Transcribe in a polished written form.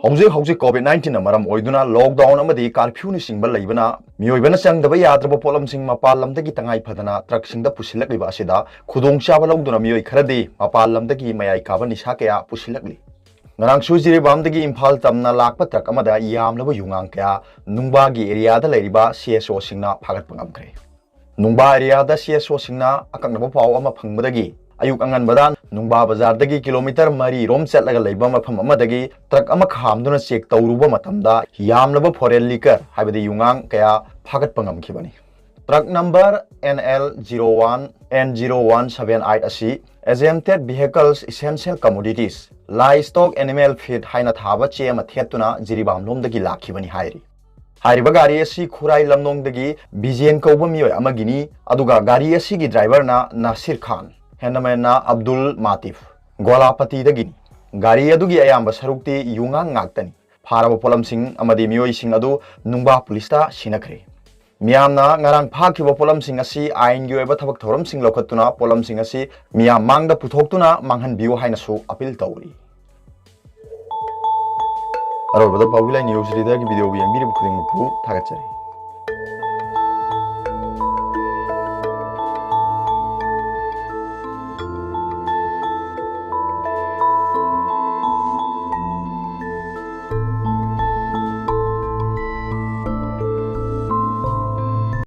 हौजिक कोविड-19 मरम ओइदुना lockdown अमदी curfew नि सिंगबल लैबना मियोइबना चंगदबा याद्रब पोलमसिंग मपाल लमदगी तंगाई फदना ट्रकसिंगदा पुसिलकलिबा असिदा खुदोंचाबा लौदुना मियोइ खरदि मपाल लमदगी मयाई काबा निसा कया पुसिलकलि ngarang Sujirebamdagi Imphal tamna lakpa truck amada yamlaba yoongang kaya nungbagi area da leiriba CSO singna phagatpa ngamkhre nungba area da CSO singna akaknaba paw ama phangbadagi ayuk anganbada nungba bazar dagi kilometer mari rom chatlaga leiba mafam amadagi truck ama khamduna check tawruba matamda yamlaba foreign liquor haibadi yoongang kaya phagatpa ngamkhibani truck number NL01 N0178 asi exempted vehicles essential commodities livestock animal feed haina thaba che ma thetuna jiribam lomdagi lakhibani hairi hairiba gari asi khurai lamnongdagi bijen kauba miyoi amagini aduga gari asi gi driver na Nasir Khan handaman na Abdul Matif Golapati dagini gari adugi ayamba sarukti yoongang ngaktani pharaba polamsing amadi miyoi sing adu nungba police ta sinakhre MIYAMNA ngarang phakiba polamsing asi ain gi oiba thabak thoramsing lokhatuna polamsing asi MIYAM mangda puthoktuna manghanbiu haina su appeal tawri Arobada Paobilai news reader ki video bi yambiri khuding mu thagatchari